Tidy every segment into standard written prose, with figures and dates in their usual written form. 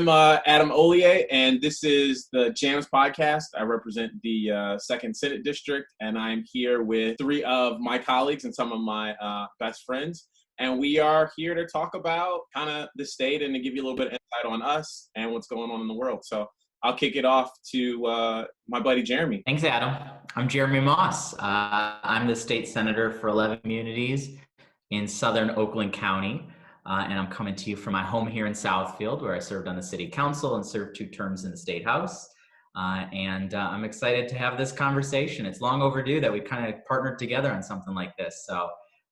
I'm Adam Hollier, and this is the JAMS podcast. I represent the 2nd Senate District, and I'm here with 3 of my colleagues and some of my best friends. And we are here to talk about kind of the state and to give you a little bit of insight on us and what's going on in the world. So I'll kick it off to my buddy Jeremy. Thanks, Adam. I'm Jeremy Moss. I'm the state senator for 11 communities in southern Oakland County. And I'm coming to you from my home here in Southfield, where I served on the city council and served 2 terms in the state house. I'm excited to have this conversation. It's long overdue that we kind of partnered together on something like this. So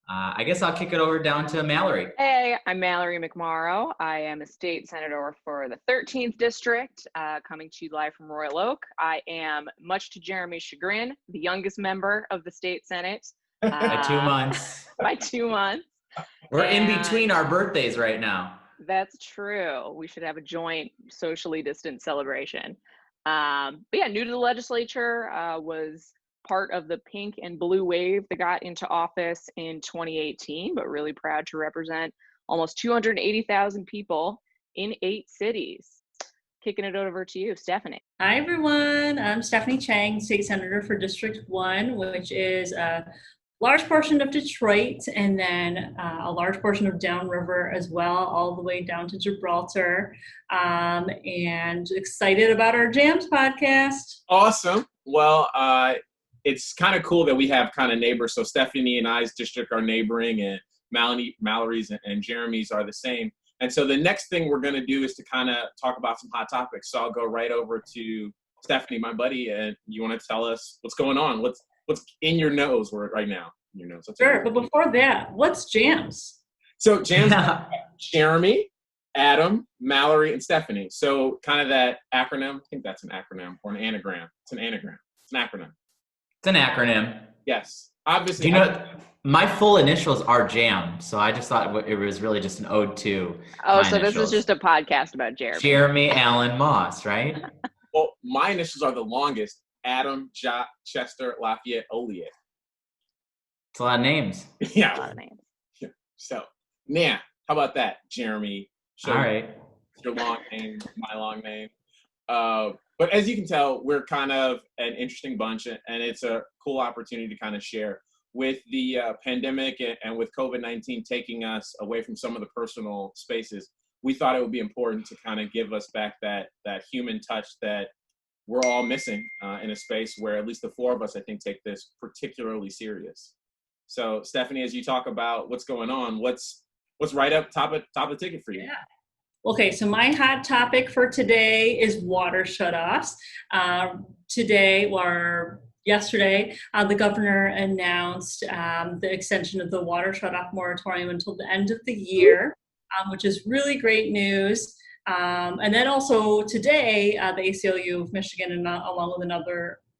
I guess I'll kick it over down to Mallory. Hey, I'm Mallory McMorrow. I am a state senator for the 13th district, coming to you live from Royal Oak. I am, much to Jeremy's chagrin, the youngest member of the state senate. By 2 months. By 2 months. We're in between our birthdays right now. That's true. We should have a joint socially distant celebration. But yeah, new to the legislature, was part of the pink and blue wave that got into office in 2018, but really proud to represent almost 280,000 people in 8 cities. Kicking it over to you, Stephanie. Hi, everyone. I'm Stephanie Chang, state senator for District 1, which is a large portion of Detroit, and then a large portion of downriver as well, all the way down to Gibraltar. And excited about our JAMS podcast. Awesome. Well, it's kind of cool that we have kind of neighbors. So Stephanie and I's district are neighboring, and Mallory's and Jeremy's are the same. And so the next thing we're going to do is to kind of talk about some hot topics. So I'll go right over to Stephanie, my buddy, and you want to tell us what's going on? What's in your nose right now? Your nose. Sure, but before that, what's JAMS? So JAMS, Jeremy, Adam, Mallory, and Stephanie. So kind of that acronym. I think that's an acronym or an anagram. It's an anagram. It's an acronym. It's an acronym. Yes. Obviously. Do you know, my full initials are JAM, so I just thought it was really just an ode to Oh, so initials. This is just a podcast about Jeremy. Jeremy Allen Moss, right? Well, my initials are the longest. Adam, Chester, Lafayette, Olier. It's a lot of names. Yeah. A lot of names. Yeah. So, now, how about that, Jeremy? All right. Your long name, my long name. But as you can tell, we're kind of an interesting bunch, and it's a cool opportunity to kind of share. With the pandemic and with COVID-19 taking us away from some of the personal spaces, we thought it would be important to kind of give us back that human touch that we're all missing in a space where at least the 4 of us, I think, take this particularly serious. So, Stephanie, as you talk about what's going on, what's right up top of the ticket for you? Yeah. Okay, so my hot topic for today is water shutoffs. Yesterday, the governor announced the extension of the water shutoff moratorium until the end of the year, which is really great news. And then also today, the ACLU of Michigan, and along with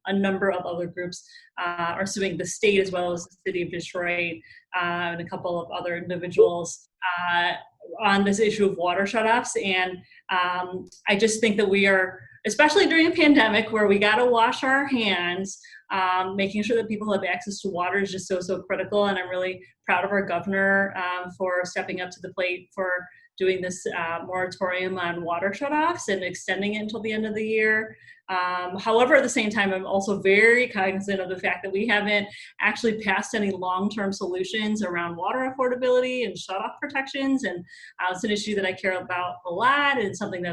a number of other groups, are suing the state as well as the city of Detroit and a couple of other individuals on this issue of water shutoffs. And I just think that we are, especially during a pandemic where we got to wash our hands, making sure that people have access to water is just so critical. And I'm really proud of our governor for stepping up to the plate for doing this moratorium on water shutoffs and extending it until the end of the year. However, at the same time, I'm also very cognizant of the fact that we haven't actually passed any long-term solutions around water affordability and shutoff protections. And it's an issue that I care about a lot, and something that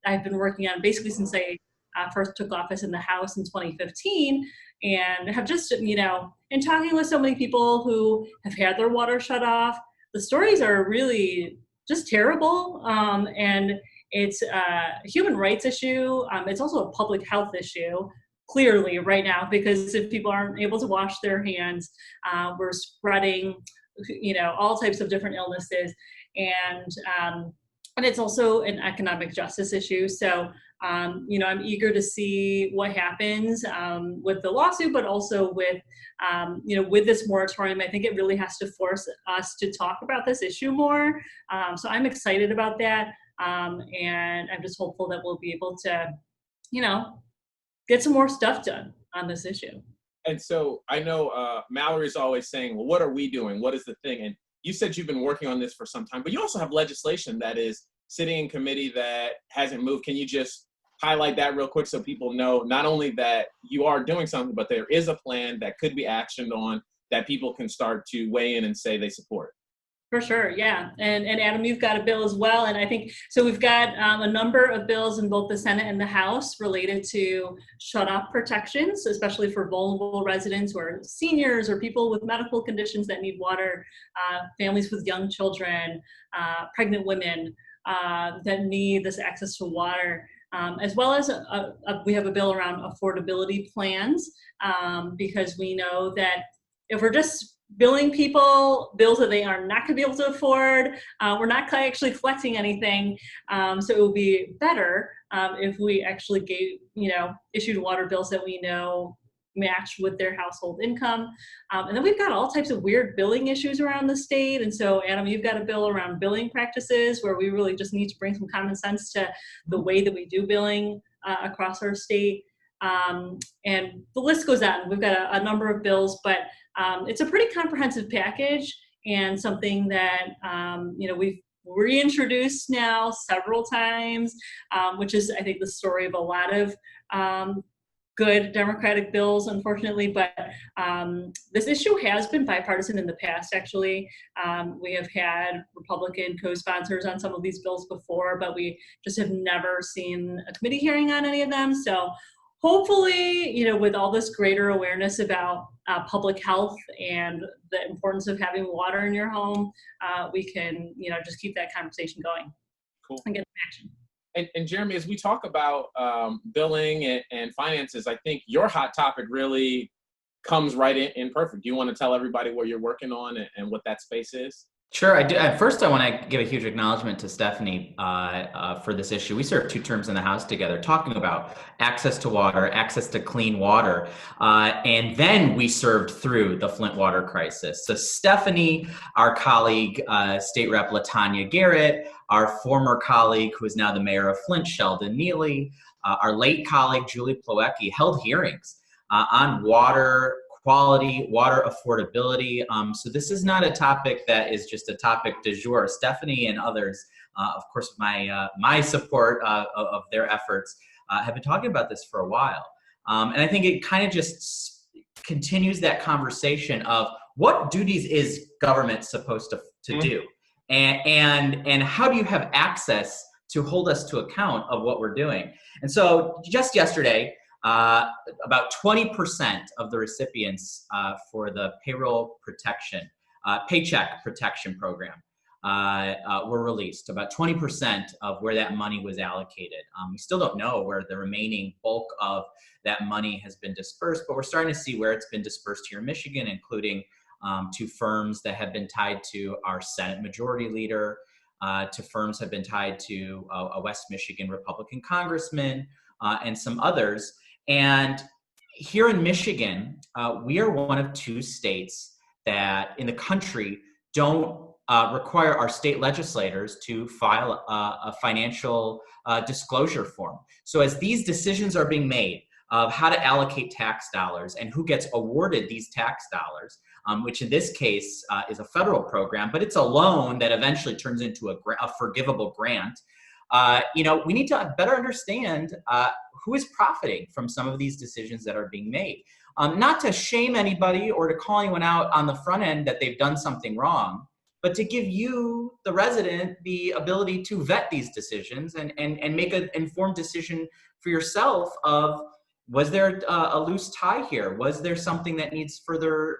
I've been working on basically since I first took office in the House in 2015, and have just, in talking with so many people who have had their water shut off, the stories are really just terrible, and it's a human rights issue. It's also a public health issue, clearly, right now, because if people aren't able to wash their hands, we're spreading, all types of different illnesses, and it's also an economic justice issue. So, I'm eager to see what happens with the lawsuit, but also with, with this moratorium. I think it really has to force us to talk about this issue more. So I'm excited about that. And I'm just hopeful that we'll be able to, get some more stuff done on this issue. And so I know Mallory's always saying, well, what are we doing? What is the thing? And you said you've been working on this for some time, but you also have legislation that is sitting in committee that hasn't moved. Can you just highlight that real quick so people know not only that you are doing something, but there is a plan that could be actioned on that people can start to weigh in and say they support? For sure, yeah. And Adam, you've got a bill as well. And I think, so we've got a number of bills in both the Senate and the House related to shut-off protections, especially for vulnerable residents or seniors or people with medical conditions that need water, families with young children, pregnant women that need this access to water. As well as we have a bill around affordability plans, because we know that if we're just billing people bills that they are not going to be able to afford, we're not actually collecting anything. So it would be better if we actually issued water bills that we know match with their household income. And then we've got all types of weird billing issues around the state. And so, Adam, you've got a bill around billing practices where we really just need to bring some common sense to the way that we do billing across our state. And the list goes on. We've got a number of bills, but it's a pretty comprehensive package and something that we've reintroduced now several times, which is, I think, the story of a lot of good Democratic bills, unfortunately. But this issue has been bipartisan in the past, actually. We have had Republican co-sponsors on some of these bills before, but we just have never seen a committee hearing on any of them. So hopefully, with all this greater awareness about public health and the importance of having water in your home, we can, just keep that conversation going. Cool. And get some action. And Jeremy, as we talk about billing and finances, I think your hot topic really comes right in perfect. Do you want to tell everybody what you're working on and what that space is? Sure, I do. First, I want to give a huge acknowledgement to Stephanie for this issue. We served 2 terms in the House together talking about access to water, access to clean water, and then we served through the Flint water crisis. So Stephanie, our colleague, State Rep. LaTanya Garrett, our former colleague, who is now the mayor of Flint, Sheldon Neely, our late colleague, Julie Plowecki, held hearings on water quality, water affordability. So this is not a topic that is just a topic du jour. Stephanie and others, of course, my support of their efforts, have been talking about this for a while. And I think it kind of just continues that conversation of what duties is government supposed to do? And how do you have access to hold us to account of what we're doing? And so just yesterday, about 20% of the recipients for the Paycheck Protection Program were released. About 20% of where that money was allocated. We still don't know where the remaining bulk of that money has been dispersed, but we're starting to see where it's been dispersed here in Michigan, including to firms that have been tied to our Senate Majority Leader, to firms have been tied to a West Michigan Republican congressman, and some others. And here in Michigan, we are one of 2 states that in the country don't require our state legislators to file a financial disclosure form. So as these decisions are being made of how to allocate tax dollars and who gets awarded these tax dollars, which in this case is a federal program, but it's a loan that eventually turns into a forgivable grant. We need to better understand who is profiting from some of these decisions that are being made. Not to shame anybody or to call anyone out on the front end that they've done something wrong, but to give you, the resident, the ability to vet these decisions and make an informed decision for yourself of, was there a loose tie here? Was there something that needs further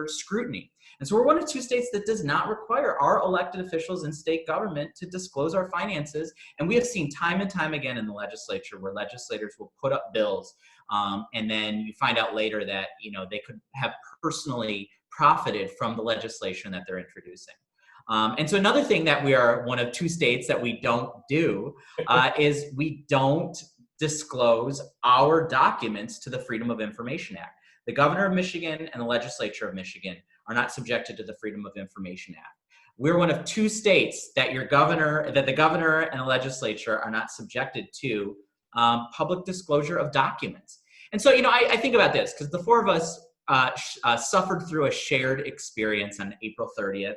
scrutiny? And so we're one of 2 states that does not require our elected officials in state government to disclose our finances. And we have seen time and time again in the legislature where legislators will put up bills and then you find out later that they could have personally profited from the legislation that they're introducing. And so another thing that we are one of 2 states that we don't do is we don't disclose our documents to the Freedom of Information Act. The governor of Michigan and the legislature of Michigan are not subjected to the Freedom of Information Act. We're one of 2 states that the governor and the legislature are not subjected to public disclosure of documents. And so, I think about this because the 4 of us suffered through a shared experience on April 30th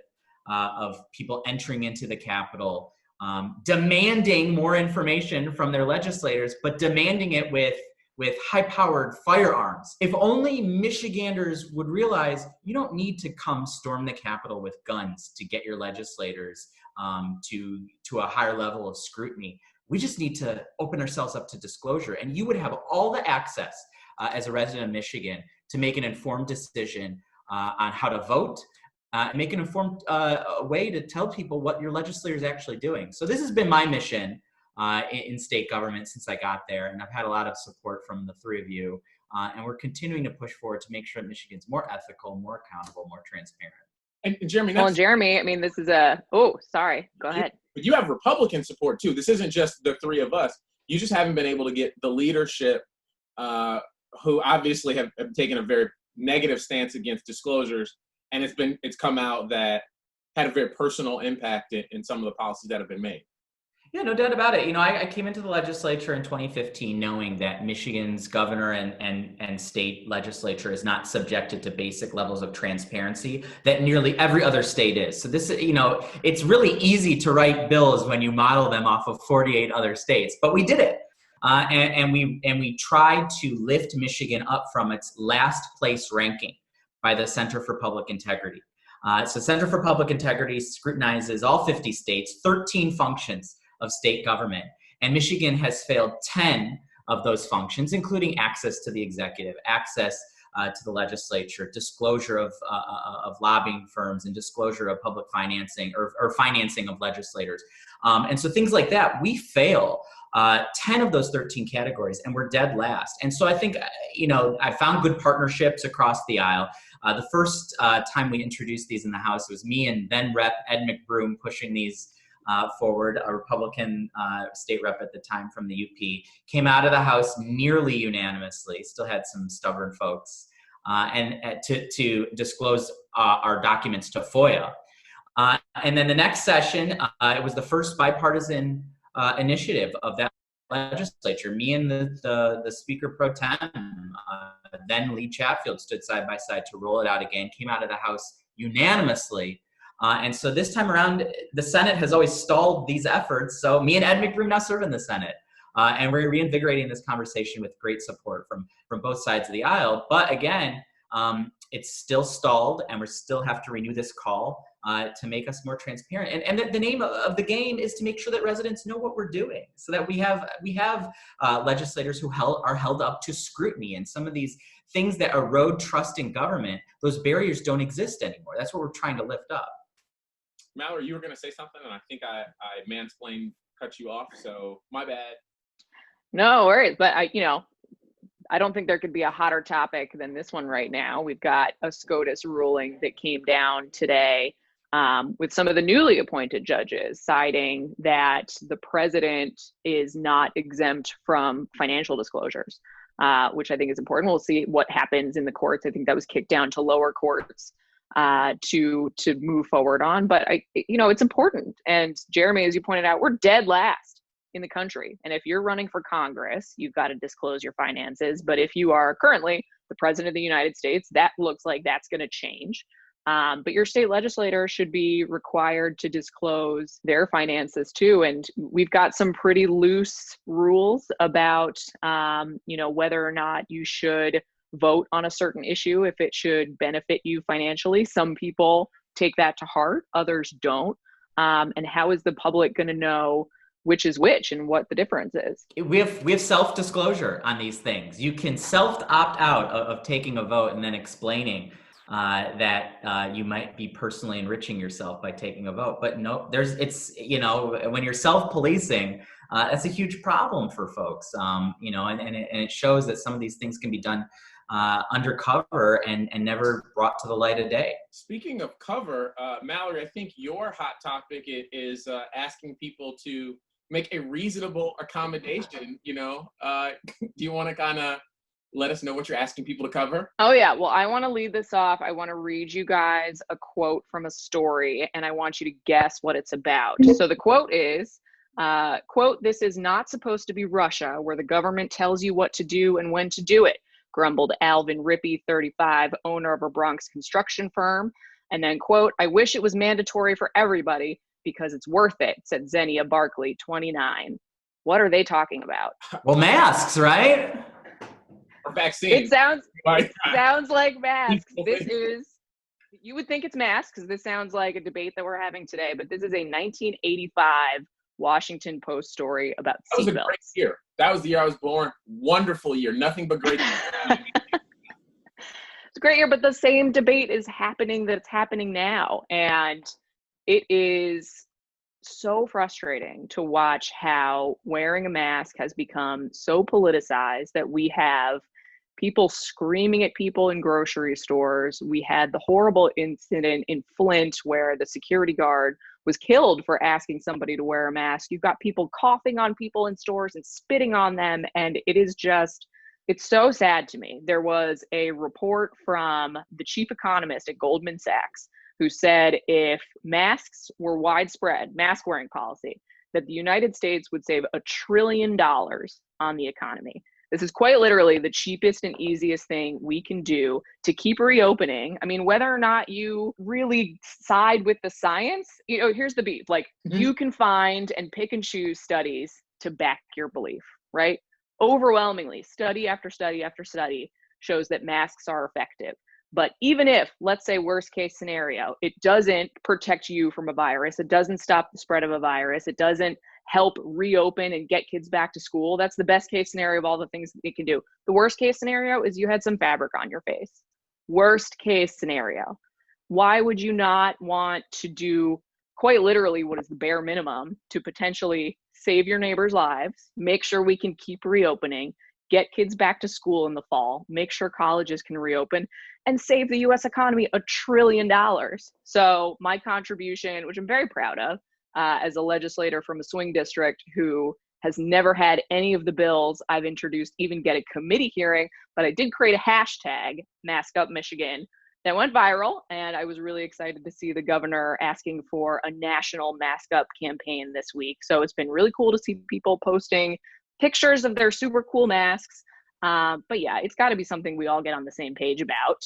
of people entering into the Capitol demanding more information from their legislators, but demanding it with high-powered firearms. If only Michiganders would realize you don't need to come storm the Capitol with guns to get your legislators to a higher level of scrutiny. We just need to open ourselves up to disclosure, and you would have all the access as a resident of Michigan to make an informed decision on how to vote, make an informed way to tell people what your legislator is actually doing. So this has been my mission in state government since I got there, and I've had a lot of support from the three of you, and we're continuing to push forward to make sure that Michigan's more ethical, more accountable, more transparent. And Jeremy, well, Jeremy, I mean, this is sorry, go ahead. But you have Republican support too. This isn't just the three of us. You just haven't been able to get the leadership who obviously have taken a very negative stance against disclosures, and it's come out that had a very personal impact in some of the policies that have been made. Yeah, no doubt about it. You know, I came into the legislature in 2015 knowing that Michigan's governor and state legislature is not subjected to basic levels of transparency that nearly every other state is. So this, you know, it's really easy to write bills when you model them off of 48 other states, but we did it. And we tried to lift Michigan up from its last place ranking by the Center for Public Integrity. So Center for Public Integrity scrutinizes all 50 states, 13 functions of state government. And Michigan has failed 10 of those functions, including access to the executive, access to the legislature, disclosure of lobbying firms, and disclosure of public financing or financing of legislators. And so things like that, we fail 10 of those 13 categories, and we're dead last. And so I think, you know, I found good partnerships across the aisle. The first time we introduced these in the House, it was me and then Rep. Ed McMorrow pushing these forward. A Republican state rep at the time from the UP came out of the House nearly unanimously, still had some stubborn folks, and to disclose our documents to FOIA. And then the next session, it was the first bipartisan initiative of that legislature. Me and the Speaker Pro Tem, then Lee Chatfield, stood side by side to roll it out again, came out of the House unanimously. And so this time around, the Senate has always stalled these efforts. So me and Ed McMorrow now serve in the Senate. And we're reinvigorating this conversation with great support from both sides of the aisle. But again, it's still stalled, and we still have to renew this call to make us more transparent. And the name of the game is to make sure that residents know what we're doing, so that we have legislators who are held up to scrutiny. And some of these things that erode trust in government, those barriers don't exist anymore. That's what we're trying to lift up. Mallory, you were going to say something, and I think I mansplained, cut you off, so my bad. No worries, but I don't think there could be a hotter topic than this one right now. We've got a SCOTUS ruling that came down today with some of the newly appointed judges citing that the president is not exempt from financial disclosures, which I think is important. We'll see what happens in the courts. I think that was kicked down to lower courts to move forward on. But it's important. And Jeremy, as you pointed out, we're dead last in the country. And if you're running for Congress, you've got to disclose your finances. But if you are currently the president of the United States, that looks like that's going to change. But your state legislator should be required to disclose their finances too. And we've got some pretty loose rules about, whether or not you should vote on a certain issue if it should benefit you financially. Some people take that to heart, others don't. And how is the public going to know which is which and what the difference is? We have self-disclosure on these things. You can self-opt out of taking a vote and then explaining that you might be personally enriching yourself by taking a vote. But no, when you're self-policing, that's a huge problem for folks. And it shows that some of these things can be done undercover and never brought to the light of day. Speaking of cover, Mallory, I think your hot topic is asking people to make a reasonable accommodation. Do you want to kind of let us know what you're asking people to cover? Oh, yeah. Well, I want to lead this off. I want to read you guys a quote from a story, and I want you to guess what it's about. So the quote is, quote, "This is not supposed to be Russia, where the government tells you what to do and when to do it," grumbled Alvin Rippey, 35, owner of a Bronx construction firm. And then, quote, "I wish it was mandatory for everybody, because it's worth it, said Xenia Barkley, 29. What are they talking about? Well, masks, right? Or vaccines. It sounds like masks. This is, you would think it's masks because this sounds like a debate that we're having today, but this is a 1985 Washington Post story about That was a seatbelts. great year. That was the year I was born. Wonderful year. Nothing but great. It's a great year, but the same debate is happening that's happening now. And it is so frustrating to watch how wearing a mask has become so politicized that we have people screaming at people in grocery stores. We had the horrible incident in Flint where the security guard was killed for asking somebody to wear a mask. You've got people coughing on people in stores and spitting on them. And it is just, it's so sad to me. There was a report from the chief economist at Goldman Sachs who said if masks were widespread, mask wearing policy, that the United States would save $1 trillion on the economy. This is quite literally the cheapest and easiest thing we can do to keep reopening. I mean, whether or not you really side with the science, you know, here's the beef. Like, you can find and pick and choose studies to back your belief, right? Overwhelmingly, study after study after study shows that masks are effective. But even if, let's say, worst case scenario, it doesn't protect you from a virus, it doesn't stop the spread of a virus, it doesn't help reopen and get kids back to school. That's the best case scenario of all the things it can do. The worst case scenario is you had some fabric on your face. Worst case scenario. Why would you not want to do quite literally what is the bare minimum to potentially save your neighbors' lives, make sure we can keep reopening, get kids back to school in the fall, make sure colleges can reopen, and save the US economy $1 trillion. So my contribution, which I'm very proud of, as a legislator from a swing district who has never had any of the bills I've introduced even get a committee hearing, but I did create a hashtag, Mask Up Michigan, that went viral, and I was really excited to see the governor asking for a national Mask Up campaign this week. So it's been really cool to see people posting pictures of their super cool masks. But yeah, it's got to be something we all get on the same page about.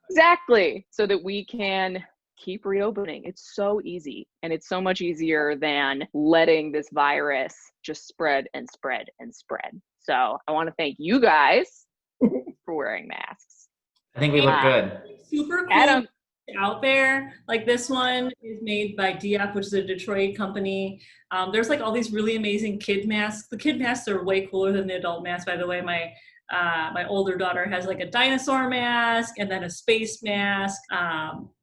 Exactly, so that we can keep reopening. It's so easy, and it's so much easier than letting this virus just spread and spread and spread. So I want to thank you guys for wearing masks. I think we look good. Super cool. Adam, out there. Like, this one is made by DF, which is a Detroit company. There's like all these really amazing kid masks. The kid masks are way cooler than the adult masks, by the way. My older daughter has like a dinosaur mask and then a space mask.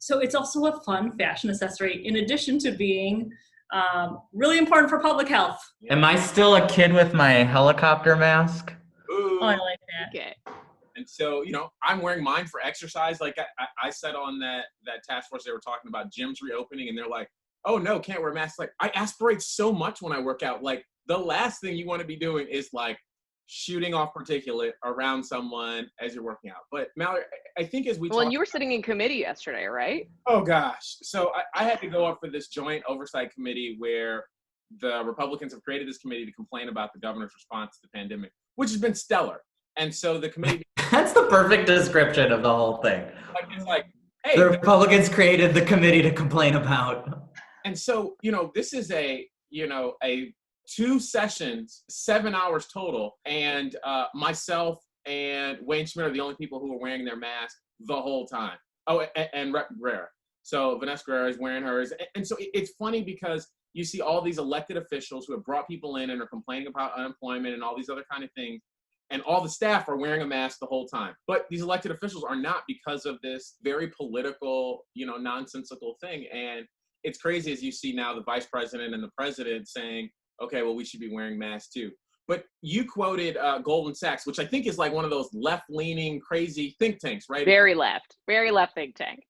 So it's also a fun fashion accessory in addition to being really important for public health. Am I still a kid with my helicopter mask? Ooh. Oh, I like that. okay. And so, you know, I'm wearing mine for exercise. Like I said on that task force, they were talking about gyms reopening, and they're like, oh no, can't wear masks. Like, I aspirate so much when I work out. Like, the last thing you want to be doing is like shooting off particulate around someone as you're working out. But Mallory, I think as we And you were sitting in committee yesterday, right? Oh gosh. So I had to go up for this joint oversight committee where the Republicans have created this committee to complain about the governor's response to the pandemic, which has been stellar. And so the committee That's the perfect description of the whole thing. it's like, hey, The Republicans created the committee to complain about. and so, you know, this is a 2 sessions, 7 hours total, and myself and Wayne Schmidt are the only people who are wearing their mask the whole time. Oh, and Rep. Guerrera. So Vanessa Guerrera is wearing hers. And so it's funny because you see all these elected officials who have brought people in and are complaining about unemployment and all these other kind of things. And all the staff are wearing a mask the whole time. But these elected officials are not, because of this very political, nonsensical thing. And it's crazy as you see now the vice president and the president saying, okay, well, we should be wearing masks too. But you quoted Goldman Sachs, which I think is like one of those left-leaning, crazy think tanks, right? Very left think tank.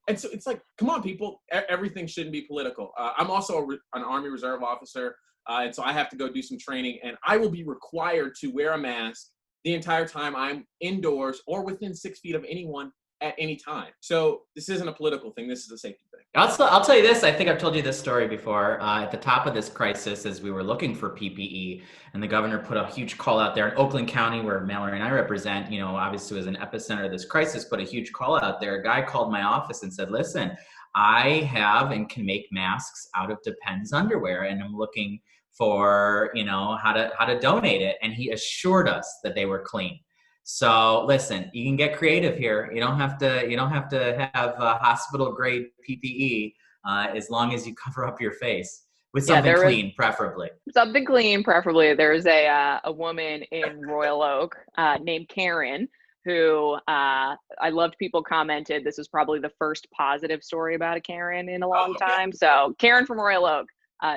And so it's like, come on, people, everything shouldn't be political. I'm also an Army Reserve officer, and so I have to go do some training, and I will be required to wear a mask the entire time I'm indoors or within 6 feet of anyone at any time. So this isn't a political thing. This is a safety thing. I'll tell you this. I think I've told you this story before. At the top of this crisis, as we were looking for PPE, and the governor put a huge call out there in Oakland County, where Mallory and I represent, obviously was an epicenter of this crisis, put a huge call out there. A guy called my office and said, listen, I have and can make masks out of Depends underwear, and I'm looking for, how to donate it. And he assured us that they were clean. So listen, you can get creative here. You don't have to have hospital grade PPE as long as you cover up your face with something clean, preferably. Something clean, preferably. There's a woman in Royal Oak named Karen who I loved. People commented this was probably the first positive story about a Karen in a long time. So Karen from Royal Oak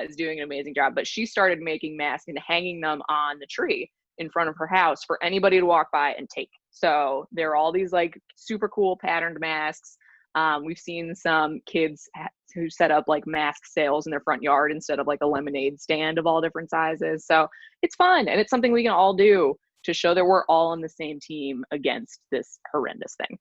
is doing an amazing job. But she started making masks and hanging them on the tree in front of her house for anybody to walk by and take. So there are all these like super cool patterned masks. We've seen some kids who set up like mask sales in their front yard instead of like a lemonade stand of all different sizes. So it's fun, and it's something we can all do to show that we're all on the same team against this horrendous thing.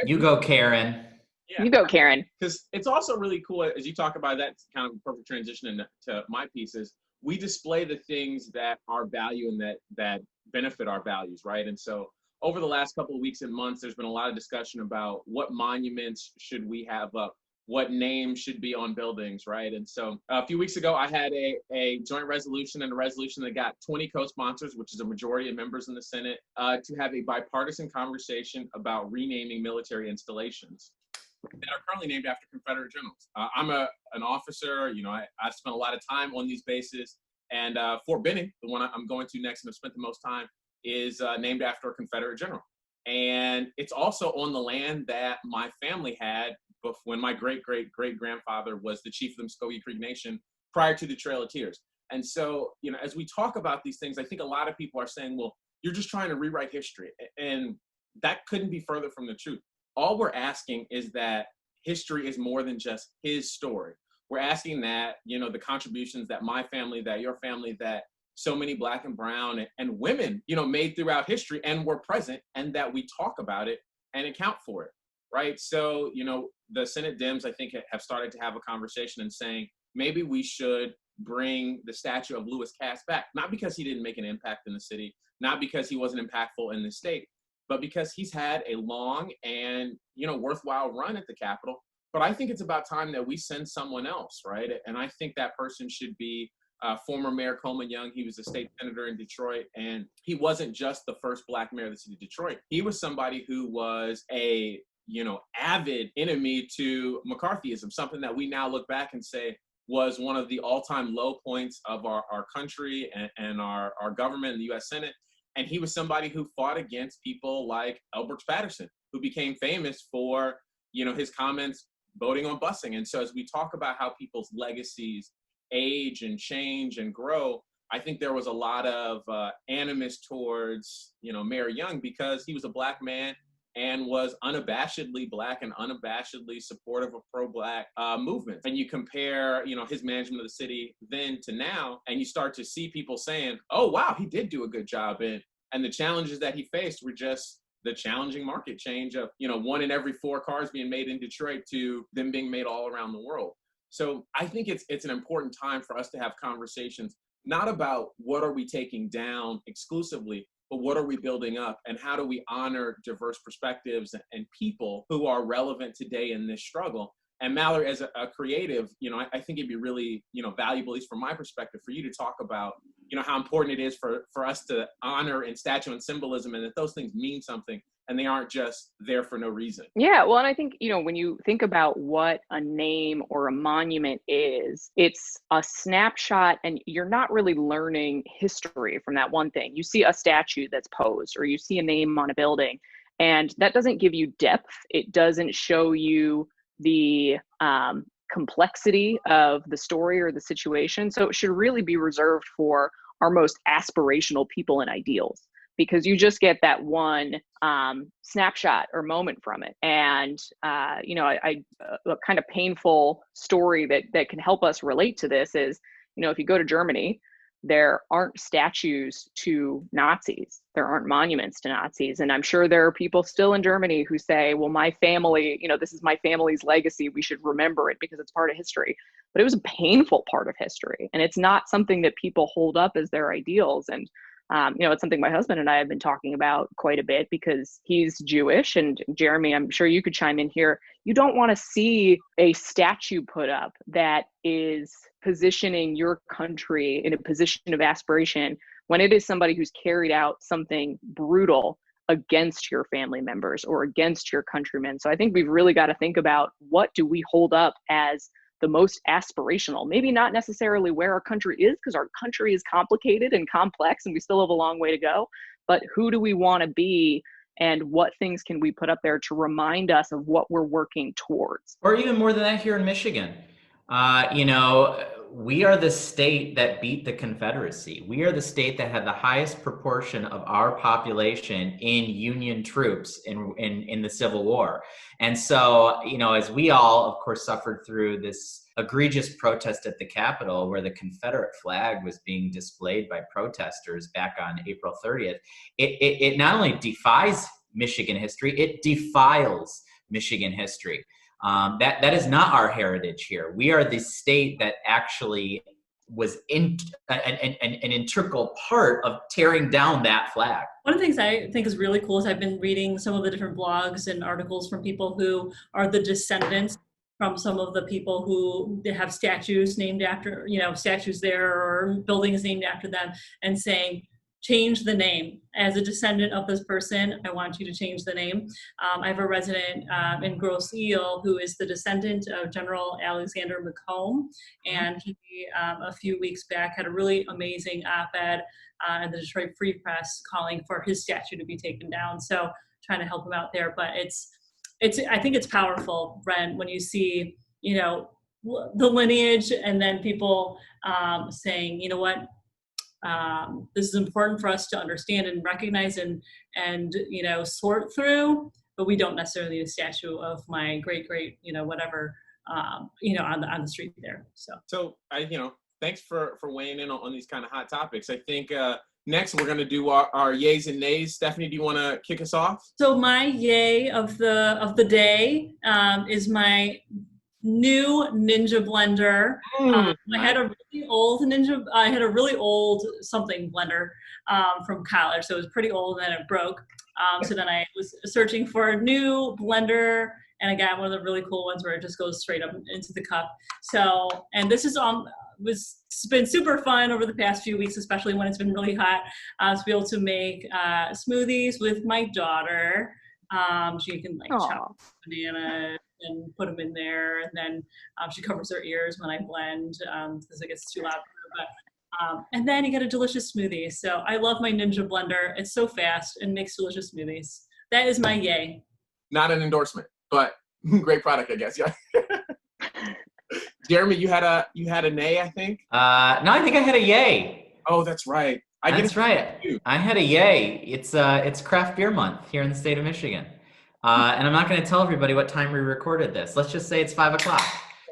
You go, Karen. Yeah. You go, Karen. Because it's also really cool, as you talk about that kind of perfect transition into my pieces, we display the things that our value and that benefit our values, right? And so over the last couple of weeks and months, there's been a lot of discussion about what monuments should we have up, what names should be on buildings, right? And so a few weeks ago, I had a joint resolution and a resolution that got 20 co-sponsors, which is a majority of members in the Senate, to have a bipartisan conversation about renaming military installations that are currently named after Confederate generals. I'm an officer, I spent a lot of time on these bases, and Fort Benning, the one I'm going to next and have spent the most time, is named after a Confederate general. And it's also on the land that my family had when my great-great-great-grandfather was the chief of the Muskogee Creek Nation prior to the Trail of Tears. And so, as we talk about these things, I think a lot of people are saying, well, you're just trying to rewrite history. And that couldn't be further from the truth. All we're asking is that history is more than just his story. We're asking that, the contributions that my family, that your family, that so many Black and brown and women, made throughout history and were present, and that we talk about it and account for it, right? So, the Senate Dems, I think, have started to have a conversation and saying, maybe we should bring the statue of Lewis Cass back, not because he didn't make an impact in the city, not because he wasn't impactful in the state, but because he's had a long and, worthwhile run at the Capitol. But I think it's about time that we send someone else, right? And I think that person should be former Mayor Coleman Young. He was a state senator in Detroit, and he wasn't just the first Black mayor of the city of Detroit. He was somebody who was a, avid enemy to McCarthyism, something that we now look back and say was one of the all-time low points of our country and our government, the U.S. Senate. And he was somebody who fought against people like Elbert Patterson, who became famous for, his comments voting on busing. And so as we talk about how people's legacies age and change and grow, I think there was a lot of animus towards, Mayor Young, because he was a Black man and was unabashedly Black and unabashedly supportive of pro-Black movements. And you compare, his management of the city then to now, and you start to see people saying, oh, wow, he did do a good job. And the challenges that he faced were just the challenging market change of, 1 in every 4 cars being made in Detroit to them being made all around the world. So I think it's an important time for us to have conversations, not about what are we taking down exclusively, but what are we building up, and how do we honor diverse perspectives and people who are relevant today in this struggle. And Mallory, as a creative, I think it'd be really, valuable, at least from my perspective, for you to talk about, how important it is for us to honor in statue and symbolism, and that those things mean something and they aren't just there for no reason. Yeah, well, and I think, when you think about what a name or a monument is, it's a snapshot, and you're not really learning history from that one thing. You see a statue that's posed, or you see a name on a building, and that doesn't give you depth. It doesn't show you the complexity of the story or the situation. So it should really be reserved for our most aspirational people and ideals, because you just get that one snapshot or moment from it. And, a kind of painful story that can help us relate to this is, if you go to Germany, there aren't statues to Nazis. There aren't monuments to Nazis. And I'm sure there are people still in Germany who say, well, my family, this is my family's legacy. We should remember it because it's part of history. But it was a painful part of history. And it's not something that people hold up as their ideals. And It's something my husband and I have been talking about quite a bit because he's Jewish. And Jeremy, I'm sure you could chime in here. You don't want to see a statue put up that is positioning your country in a position of aspiration when it is somebody who's carried out something brutal against your family members or against your countrymen. So I think we've really got to think about, what do we hold up as the most aspirational? Maybe not necessarily where our country is, because our country is complicated and complex and we still have a long way to go, but who do we want to be and what things can we put up there to remind us of what we're working towards? Or even more than that, here in Michigan. We are the state that beat the Confederacy. We are the state that had the highest proportion of our population in Union troops in the Civil War. And so, as we all, of course, suffered through this egregious protest at the Capitol where the Confederate flag was being displayed by protesters back on April 30th, it not only defies Michigan history, it defiles Michigan history. That is not our heritage here. We are the state that actually was an integral part of tearing down that flag. One of the things I think is really cool is I've been reading some of the different blogs and articles from people who are the descendants from some of the people who have statues named after, statues there or buildings named after them, and saying, change the name. As a descendant of this person, I want you to change the name. I have a resident in Grosse Ile who is the descendant of General Alexander McComb, and he, a few weeks back, had a really amazing op-ed in the Detroit Free Press calling for his statue to be taken down. So trying to help him out there, but I think it's powerful, Brent, when you see, the lineage and then people saying, you know what, this is important for us to understand and recognize and sort through, but we don't necessarily need a statue of my great whatever on the street there. So thanks for weighing in on these kind of hot topics. I think next we're going to do our yays and nays. Stephanie, do you want to kick us off? So my yay of the day is my new Ninja blender. I had a really old something blender from college, so it was pretty old and then it broke. So then I was searching for a new blender, and I got one of the really cool ones where it just goes straight up into the cup. So, and this is it's been super fun over the past few weeks, especially when it's been really hot, to be able to make smoothies with my daughter. She can chop banana and put them in there, and then she covers her ears when I blend because it gets too loud for her. But and then you get a delicious smoothie. So I love my Ninja blender. It's so fast and makes delicious smoothies. That is my yay. Not an endorsement, but great product, I guess. Yeah. Jeremy, you had a nay, I think. No, I think I had a yay. Oh, that's right. That's right. I had a yay. It's craft beer month here in the state of Michigan. And I'm not going to tell everybody what time we recorded this. Let's just say it's 5:00.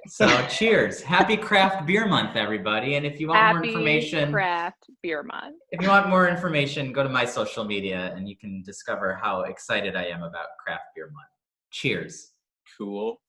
So cheers. Happy craft beer month, everybody. And if you want more information, craft beer month. If you want more information, go to my social media and you can discover how excited I am about craft beer month. Cheers. Cool.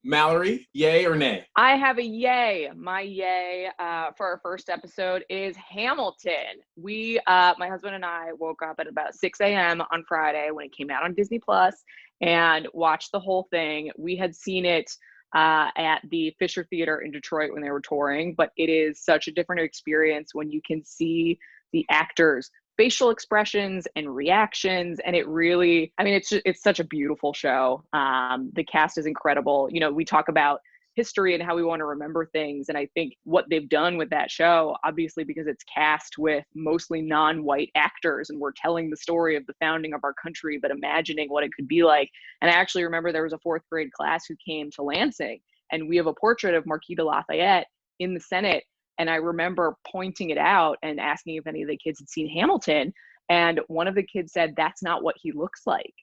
Mallory, yay or nay? I have a yay. My yay for our first episode is Hamilton. My husband and I woke up at about 6 a.m. on Friday when it came out on Disney Plus and watched the whole thing. We had seen it at the Fisher Theater in Detroit when they were touring, but it is such a different experience when you can see the actors' facial expressions and reactions, and it really, it's such a beautiful show. The cast is incredible. We talk about history and how we want to remember things, and I think what they've done with that show, obviously because it's cast with mostly non-white actors and we're telling the story of the founding of our country, but imagining what it could be like. And I actually remember there was a 4th grade class who came to Lansing, and we have a portrait of Marquis de Lafayette in the Senate. And I remember pointing it out and asking if any of the kids had seen Hamilton. And one of the kids said, "That's not what he looks like."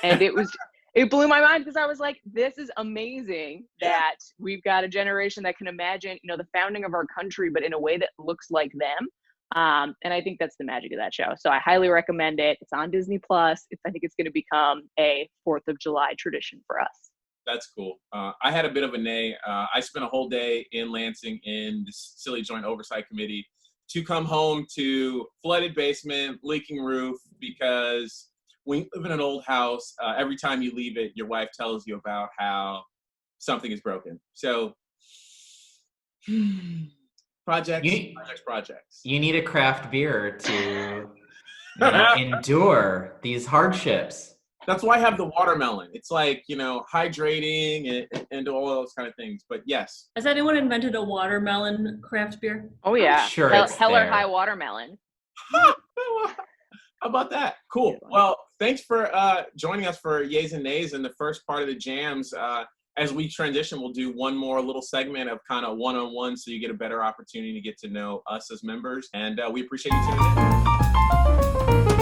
And it blew my mind because I was like, this is amazing that we've got a generation that can imagine, the founding of our country, but in a way that looks like them. And I think that's the magic of that show. So I highly recommend it. It's on Disney Plus. I think it's going to become a 4th of July tradition for us. That's cool. I had a bit of a nay. I spent a whole day in Lansing in this silly joint oversight committee to come home to flooded basement, leaking roof, because when you live in an old house, every time you leave it, your wife tells you about how something is broken. So projects. You need a craft beer to endure these hardships. That's why I have the watermelon. It's like, hydrating and all those kind of things. But yes. Has anyone invented a watermelon craft beer? Oh yeah, sure Hell or there. High watermelon. How about that? Cool. Well, thanks for joining us for Yays and Nays in the first part of the JAMS. As we transition, we'll do one more little segment of kind of one-on-one, so you get a better opportunity to get to know us as members. And we appreciate you tuning in.